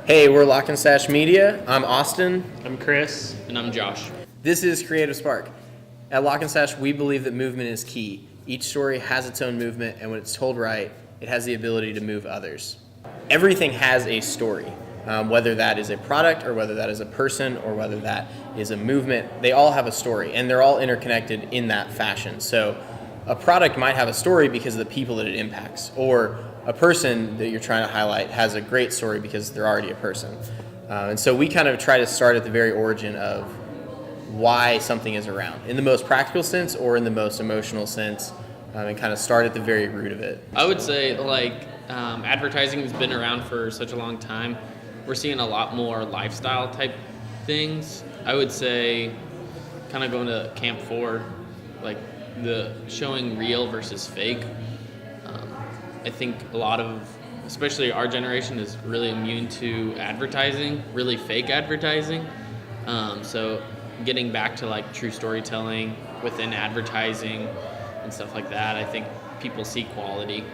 Hey, we're Lock and Stache Media. I'm Austin. I'm Chris. And I'm Josh. This is Creative Spark. At Lock and Stache, we believe that movement is key. Each story has its own movement, and when it's told right, it has the ability to move others. Everything has a story, whether that is a product or whether that is a person or whether that is a movement. They all have a story, and they're all interconnected in that fashion. So a product might have a story because of the people that it impacts, or a person that you're trying to highlight has a great story because they're already a person. And so we kind of try to start at the very origin of why something is around, in the most practical sense or in the most emotional sense, and kind of start at the very root of it. I would say, advertising has been around for such a long time. We're seeing a lot more lifestyle type things. I would say, kind of going to Camp 4, like the showing real versus fake. I think a lot of, especially our generation, is really immune to advertising, really fake advertising. So getting back to like true storytelling within advertising and stuff like that, I think people see quality.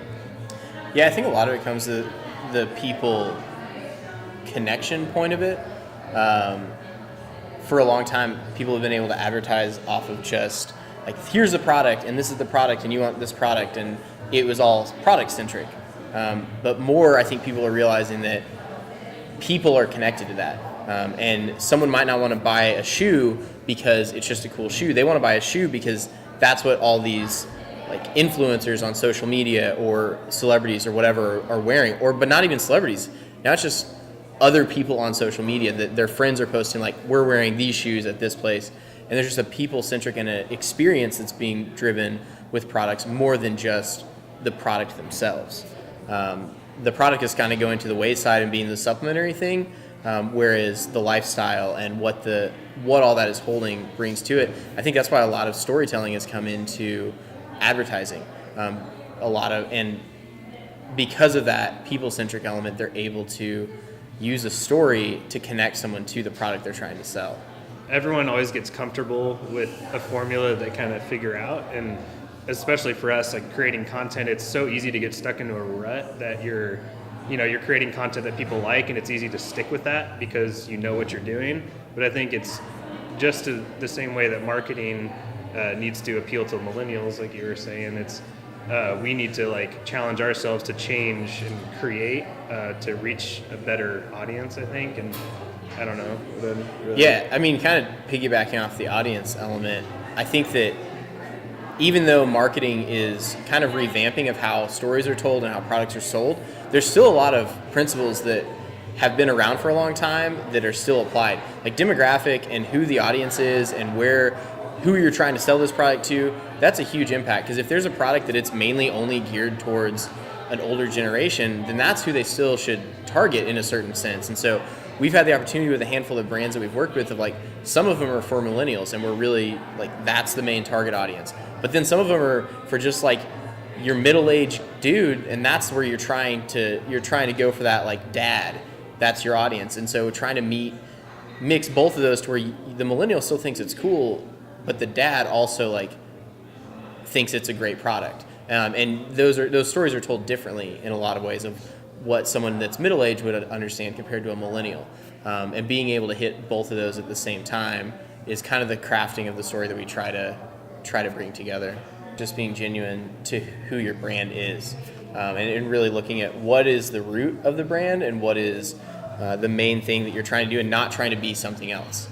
Yeah, I think a lot of it comes to the people connection point of it. For a long time, people have been able to advertise off of just like, here's the product and this is the product and you want this product, and it was all product centric. But more, I think people are realizing that people are connected to that. And someone might not want to buy a shoe because it's just a cool shoe. They want to buy a shoe because that's what all these like influencers on social media or celebrities or whatever are wearing, but not even celebrities. Now it's just other people on social media that their friends are posting, like, we're wearing these shoes at this place. And there's just a people-centric and an experience that's being driven with products more than just the product themselves. The product is kind of going to the wayside and being the supplementary thing, whereas the lifestyle and what all that is holding brings to it. I think that's why a lot of storytelling has come into advertising. And because of that people-centric element, they're able to use a story to connect someone to the product they're trying to sell. Everyone always gets comfortable with a formula they kind of figure out, and especially for us, like creating content, it's so easy to get stuck into a rut that you're creating content that people like, and it's easy to stick with that because you know what you're doing. But I think it's just the same way that marketing needs to appeal to millennials, like you were saying. It's we need to like challenge ourselves to change and create to reach a better audience, I think. And I don't know. Really... Yeah, I mean, kind of piggybacking off the audience element, I think that even though marketing is kind of revamping of how stories are told and how products are sold, there's still a lot of principles that have been around for a long time that are still applied. Like demographic and who the audience is and who you're trying to sell this product to, that's a huge impact. Because if there's a product that it's mainly only geared towards an older generation, then that's who they still should target in a certain sense. And so we've had the opportunity with a handful of brands that we've worked with of like, some of them are for millennials and we're really like, that's the main target audience. But then some of them are for just like your middle-aged dude, and that's where you're trying to go for that like dad. That's your audience. And so trying to mix both of those to where the millennial still thinks it's cool, but the dad also like thinks it's a great product. And those stories are told differently in a lot of ways of what someone that's middle-aged would understand compared to a millennial. And being able to hit both of those at the same time is kind of the crafting of the story that we try to bring together. Just being genuine to who your brand is, and really looking at what is the root of the brand and what is the main thing that you're trying to do, and not trying to be something else.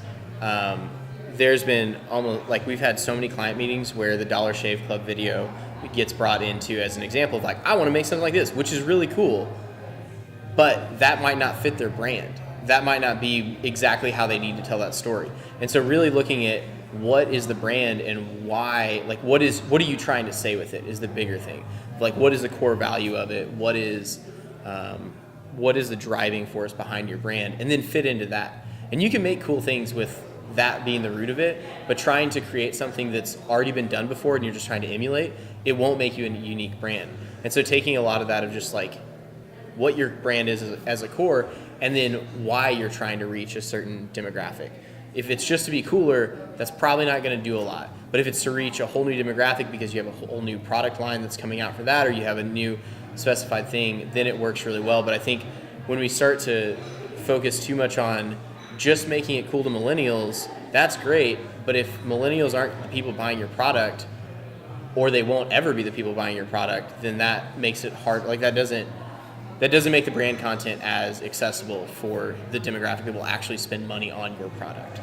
There's been almost like we've had so many client meetings where the Dollar Shave Club video gets brought into as an example of like, I want to make something like this, which is really cool, but that might not fit their brand. That might not be exactly how they need to tell that story. And so really looking at what is the brand and why, like what are you trying to say with it is the bigger thing. Like what is the core value of it? What is the driving force behind your brand? And then fit into that. And you can make cool things with that being the root of it, but trying to create something that's already been done before and you're just trying to emulate, it won't make you a unique brand. And so taking a lot of that of just like what your brand is as a core, and then why you're trying to reach a certain demographic. If it's just to be cooler, that's probably not going to do a lot. But if it's to reach a whole new demographic because you have a whole new product line that's coming out for that, or you have a new specified thing, then it works really well. But I think when we start to focus too much on just making it cool to millennials, that's great. But if millennials aren't the people buying your product, or they won't ever be the people buying your product, then that makes it hard. Like that doesn't make the brand content as accessible for the demographic that will actually spend money on your product.